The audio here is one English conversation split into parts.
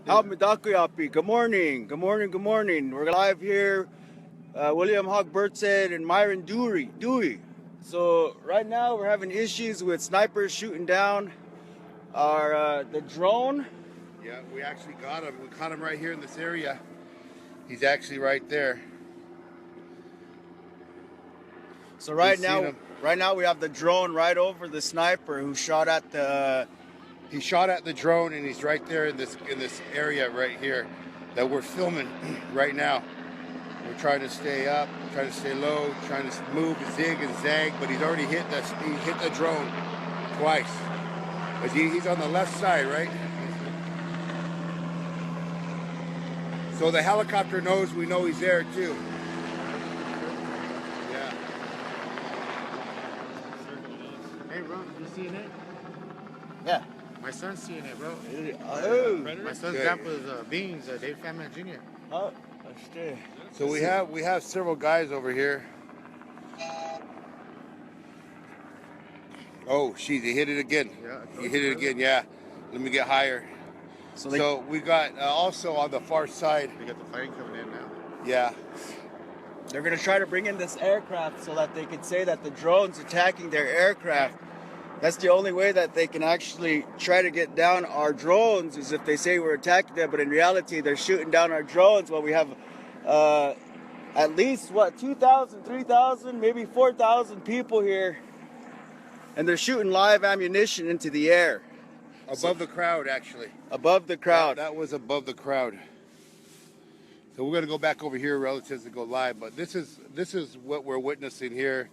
Good morning. Good morning. Good morning. We're live here. William Hogg Burtson and Myron Dewey. So right now we're having issues with snipers shooting down our the drone. Yeah, we actually got him. We caught him right here in this area. He's actually right there. So right now we have the drone right over the sniper who shot at the. He shot at the drone, and he's right there in this area right here that we're filming right now. We're trying to stay up, trying to stay low, trying to move, zig and zag, but he's already hit the drone twice. But he's on the left side, right? So the helicopter knows we know he's there too. Yeah. Hey, bro, you seeing it? Yeah. My son's seeing it, bro. Oh. My son's grandpa's beans, Dave Famine Jr. Oh, understood. So we have several guys over here. Oh, he hit it again. Yeah, He hit it again. Yeah. Let me get higher. So we got also on the far side. We got the fighting coming in now. Yeah. They're gonna try to bring in this aircraft so that they can say that the drone's attacking their aircraft. That's the only way that they can actually try to get down our drones, is if they say we're attacking them, but in reality they're shooting down our drones while we have at least 2,000, 3,000, maybe 4,000 people here, and they're shooting live ammunition into the air. Above the crowd, actually. Above the crowd. That was above the crowd. So we're gonna go back over here, relatives, to go live. But this is what we're witnessing here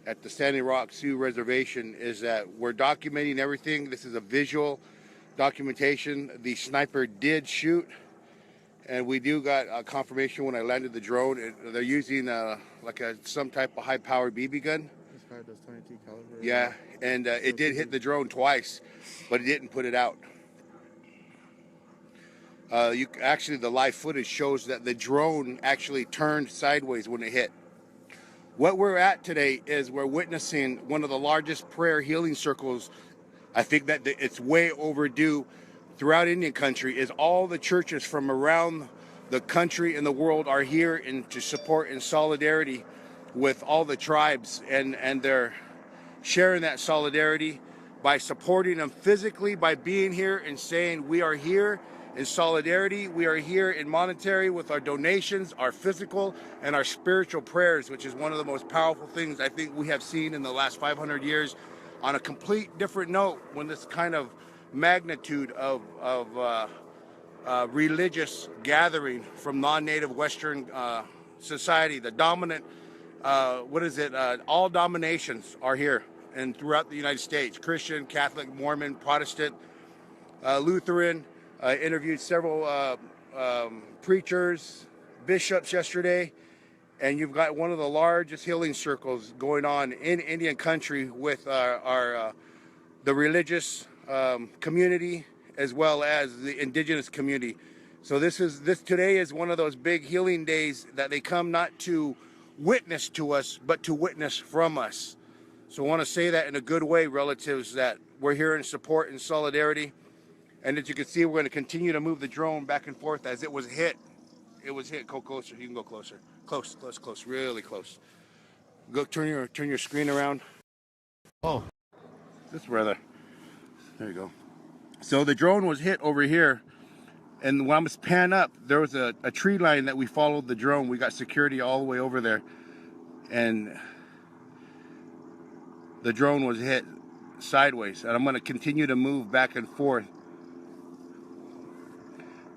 at the Standing Rock Sioux Reservation, is that we're documenting everything. This is a visual documentation. The sniper did shoot, and we do got a confirmation when I landed the drone. They're using some type of high-powered BB gun. This guy does 22 caliber. Yeah, and it did hit the drone twice, but it didn't put it out. Actually, the live footage shows that the drone actually turned sideways when it hit. What we're at today is we're witnessing one of the largest prayer healing circles. I think that it's way overdue throughout Indian country. Is all the churches from around the country and the world are here to support in solidarity with all the tribes, and they're sharing that solidarity by supporting them physically, by being here and saying we are here in solidarity. We are here in monetary with our donations, our physical, and our spiritual prayers, which is one of the most powerful things I think we have seen in the last 500 years. On a complete different note, when this kind of magnitude of religious gathering from non-native Western society, the dominant, all dominations are here and throughout the United States: Christian, Catholic, Mormon, Protestant, Lutheran. Interviewed several preachers, bishops yesterday, and you've got one of the largest healing circles going on in Indian country with the religious community as well as the indigenous community. So today is one of those big healing days that they come not to witness to us, but to witness from us. So I want to say that in a good way, relatives, that we're here in support and solidarity. And as you can see, we're going to continue to move the drone back and forth as it was hit. It was hit. Go closer. You can go closer. Close, really close. Go turn your screen around. Oh, This brother. There you go. So the drone was hit over here, and when I was pan up, there was a tree line that we followed the drone. We got security all the way over there, and the drone was hit sideways. And I'm going to continue to move back and forth.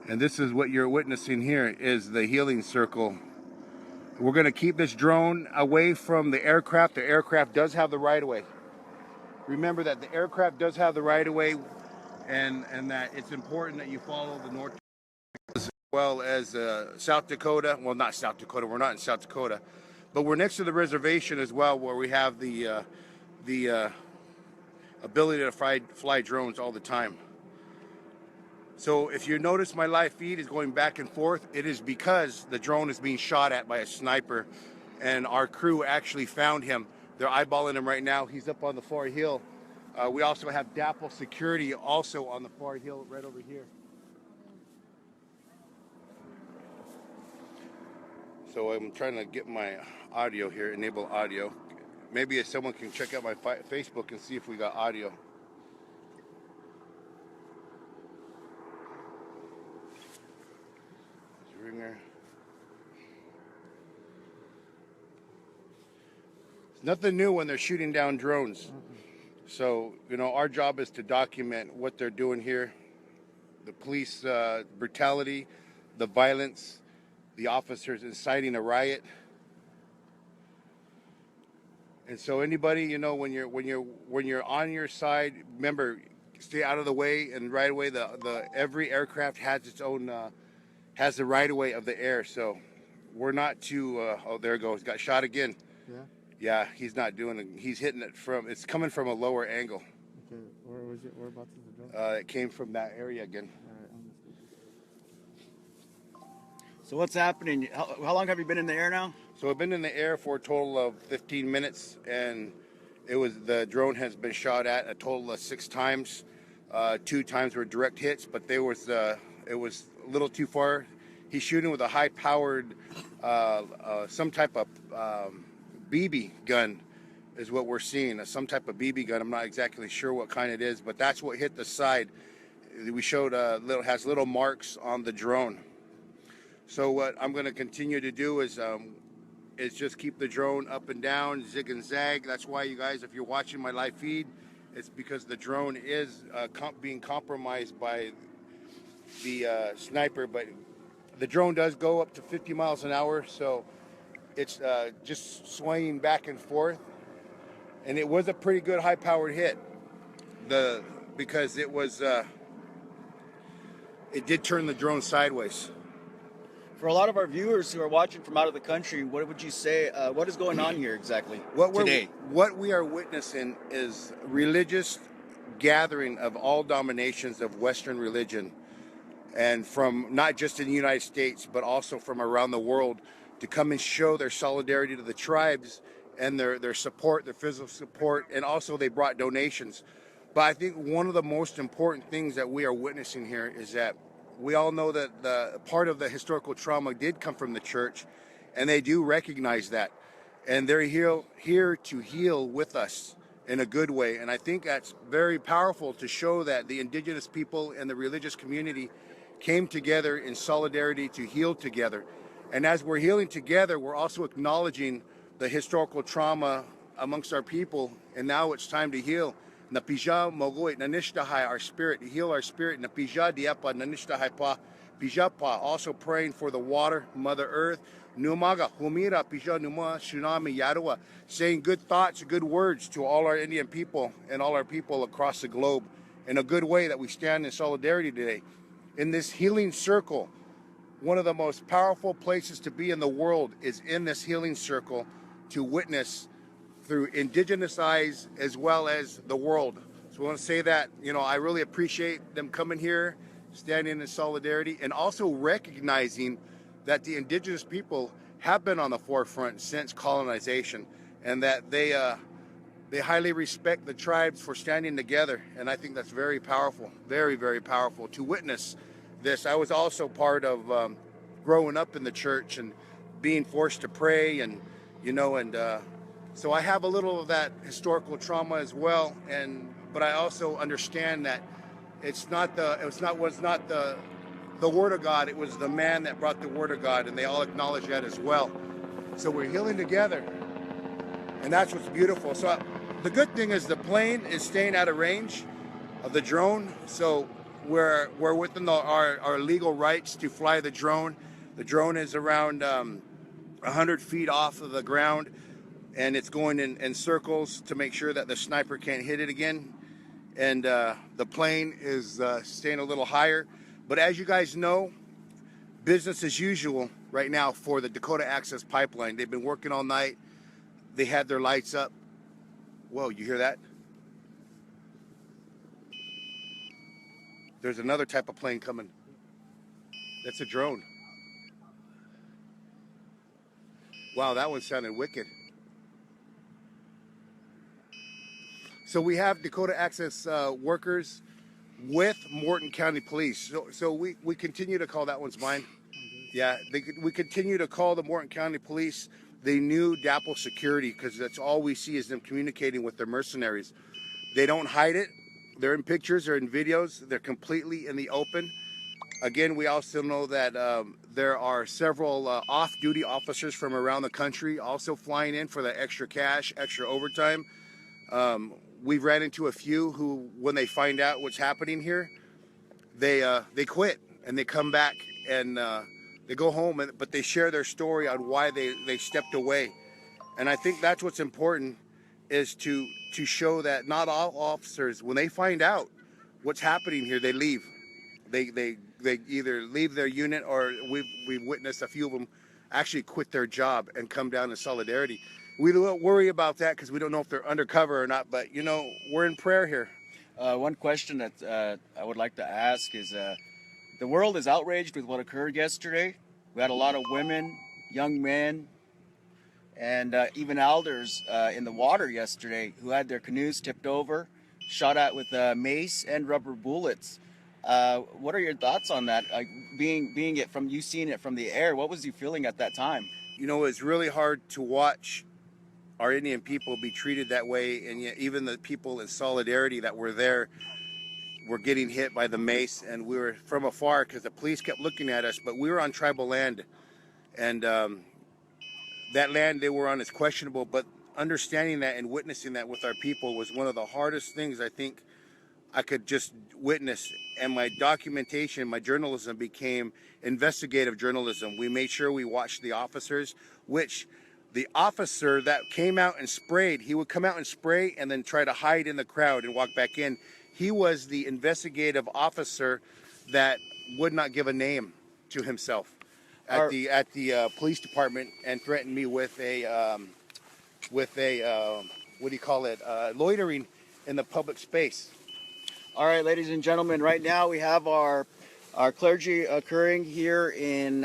And this is what you're witnessing here, is the healing circle. We're going to keep this drone away from the aircraft. The aircraft does have the right-of-way. Remember that the aircraft does have the right-of-way, and that it's important that you follow the North as well as South Dakota. Well, not South Dakota. We're not in South Dakota. But we're next to the reservation as well, where we have the ability to fly drones all the time. So if you notice my live feed is going back and forth, it is because the drone is being shot at by a sniper, and our crew actually found him. They're eyeballing him right now. He's up on the far hill. We also have DAPL security also on the far hill right over here. So I'm trying to get my audio here, enable audio. Maybe if someone can check out my Facebook and see if we got audio. Ringer. It's nothing new when they're shooting down drones. So, you know, our job is to document what they're doing here. The police brutality, the violence, the officers inciting a riot. And so anybody, you know, when you're on your side, remember, stay out of the way, and right away the every aircraft has its own has the right of way of the air. So we're not too oh, there it goes. Got shot again. Yeah. Yeah, he's not doing it. He's hitting it from, it's coming from a lower angle. Okay. Where was it? Whereabouts is the drone? It came from that area again. All right. So what's happening? How long have you been in the air now? So I've been in the air for a total of 15 minutes, and the drone has been shot at a total of 6 times. 2 times were direct hits, but it was a little too far. He's shooting with a high-powered, some type of BB gun, is what we're seeing. Some type of BB gun. I'm not exactly sure what kind it is, but that's what hit the side. We showed has little marks on the drone. So what I'm going to continue to do is just keep the drone up and down, zig and zag. That's why, you guys, if you're watching my live feed, it's because the drone is being compromised by the sniper. But the drone does go up to 50 miles an hour, so it's just swaying back and forth. And it was a pretty good high-powered hit, because it was it did turn the drone sideways. For a lot of our viewers who are watching from out of the country, what would you say? What is going on here exactly today? What we are witnessing is religious gathering of all dominations of Western religion, and from not just in the United States, but also from around the world, to come and show their solidarity to the tribes and their support, their physical support, and also they brought donations. But I think one of the most important things that we are witnessing here is that we all know that the part of the historical trauma did come from the church, and they do recognize that. And they're here to heal with us in a good way. And I think that's very powerful, to show that the indigenous people and the religious community came together in solidarity to heal together. And as we're healing together, we're also acknowledging the historical trauma amongst our people. And now it's time to heal. Napija mogoit nanishtahai, our spirit, to heal our spirit. Napija diapa nanishtahai pa pija pa. Also praying for the water, Mother Earth. Numaga humira pija numa tsunami yarua. Saying good thoughts, good words to all our Indian people and all our people across the globe, in a good way, that we stand in solidarity today. In this healing circle, one of the most powerful places to be in the world is in this healing circle, to witness through indigenous eyes as well as the world. So I want to say that, you know, I really appreciate them coming here, standing in solidarity, and also recognizing that the indigenous people have been on the forefront since colonization, and that they highly respect the tribes for standing together. And I think that's very powerful, very, very powerful to witness this. I was also part of growing up in the church and being forced to pray, and, you know, and so I have a little of that historical trauma as well. But I also understand that it's not the word of God. It was the man that brought the word of God, and they all acknowledge that as well. So we're healing together, and that's what's beautiful. So the good thing is the plane is staying out of range of the drone, so we're within our legal rights to fly the drone. The drone is around 100 feet off of the ground, and it's going in circles to make sure that the sniper can't hit it again. And the plane is staying a little higher. But as you guys know, business as usual right now for the Dakota Access Pipeline. They've been working all night. They had their lights up. Whoa, you hear that? There's another type of plane coming. That's a drone. Wow, that one sounded wicked. So we have Dakota Access workers with Morton County Police. So we continue to call that one's mine. Yeah, we continue to call the Morton County Police the new Dapple security because that's all we see is them communicating with their mercenaries. They don't hide it. They're in pictures, they're in videos, they're completely in the open. Again, we also know that there are several off-duty officers from around the country also flying in for the extra cash, extra overtime. We've ran into a few who, when they find out what's happening here, they quit and they come back and they go home, but they share their story on why they stepped away. And I think that's what's important is to show that not all officers, when they find out what's happening here, they leave. They either leave their unit or we've witnessed a few of them actually quit their job and come down in solidarity. We don't worry about that because we don't know if they're undercover or not, but you know, we're in prayer here. One question that I would like to ask is, the world is outraged with what occurred yesterday. We had a lot of women, young men, and even elders in the water yesterday who had their canoes tipped over, shot at with mace and rubber bullets. What are your thoughts on that? Like being it from you seeing it from the air, what was you feeling at that time? You know, it's really hard to watch our Indian people be treated that way, and yet even the people in solidarity that were there were getting hit by the mace, and we were from afar because the police kept looking at us, but we were on tribal land, and that land they were on is questionable, but understanding that and witnessing that with our people was one of the hardest things I think I could just witness. And my documentation, my journalism became investigative journalism. We made sure we watched the officers, which the officer that came out and sprayed, he would come out and spray and then try to hide in the crowd and walk back in. He was the investigative officer that would not give a name to himself at the police department and threatened me with a what do you call it, loitering in the public space. All right, ladies and gentlemen, right now we have our clergy occurring here in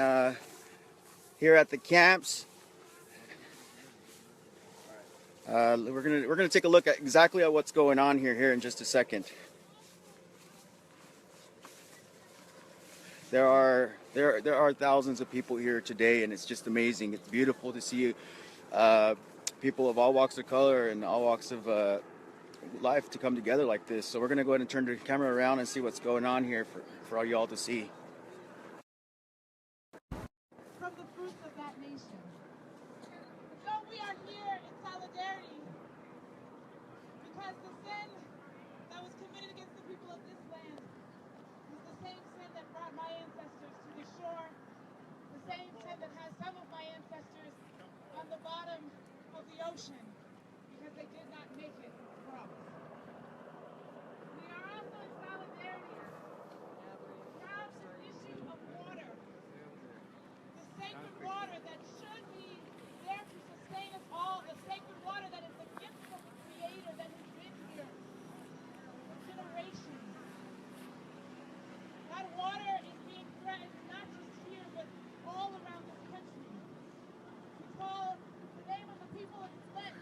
here at the camps. We're gonna take a look at exactly at what's going on here in just a second. There are thousands of people here today, and it's just amazing. It's beautiful to see people of all walks of color and all walks of life to come together like this. So we're gonna go ahead and turn the camera around and see what's going on here for all y'all to see. From the fruits of that nation. So we are here in solidarity because the sin that was committed against the people of this land was the same sin that brought my ancestors to the shore, the same sin that has some of my ancestors on the bottom of the ocean because they did not make it across. We are also in solidarity around the issue of water. The sacred water that should be there to sustain us all, the sacred water that is the gift from the Creator that has been here for generations. That water is being threatened not just here, but all around this country. We call the name of the people of Flint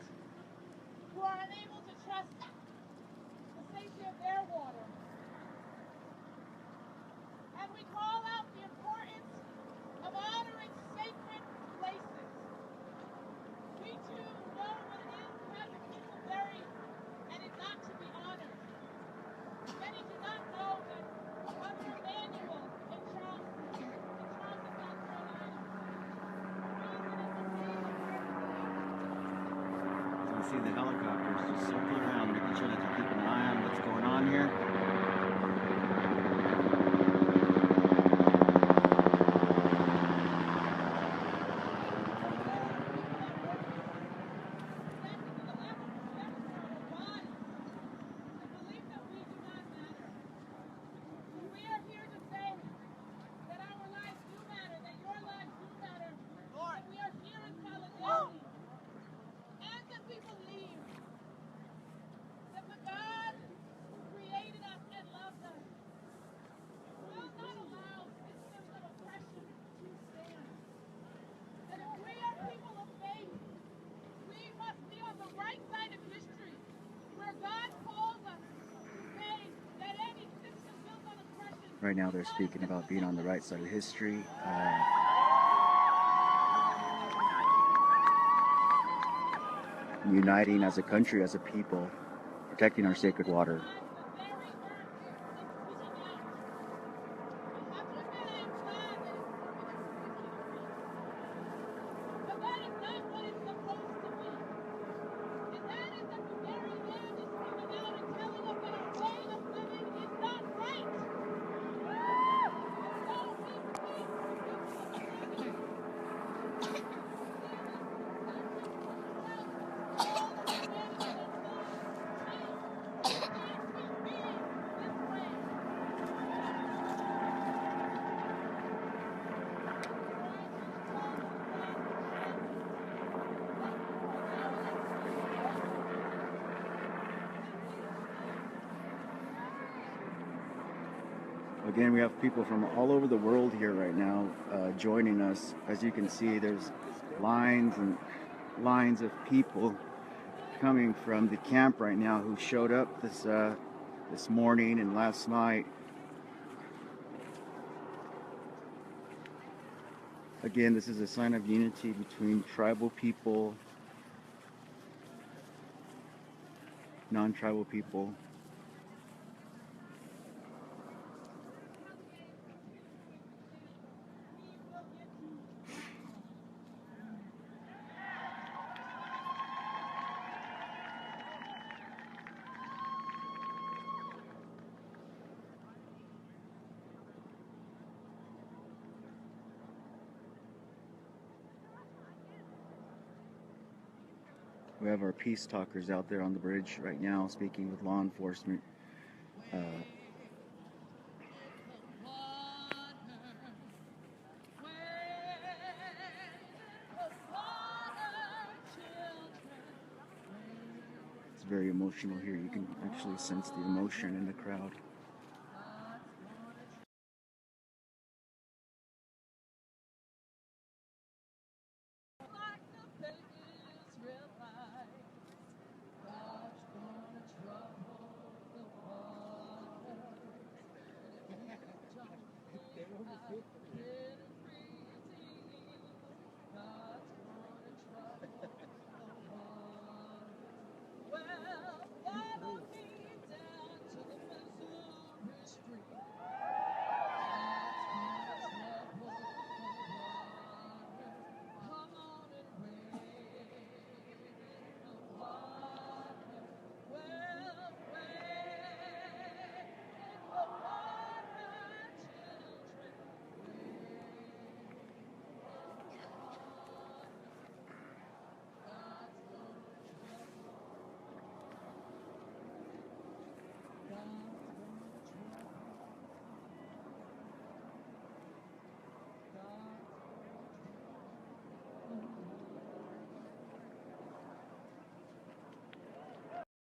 who are unable to trust the safety of their water. And we call out the importance of honoring sacred places. We too know what it is to have the people buried and it not to be honored. Many do not know that Mother Emanuel in Charleston, South Carolina, You see the helicopters just circling around, making sure that you keep an eye on what's going on here. Right now they're speaking about being on the right side of history. uniting as a country, as a people, protecting our sacred water. Again, we have people from all over the world here right now joining us. As you can see, there's lines and lines of people coming from the camp right now who showed up this morning and last night. Again, this is a sign of unity between tribal people, non-tribal people. We have our peace talkers out there on the bridge right now speaking with law enforcement. It's very emotional here. You can actually sense the emotion in the crowd.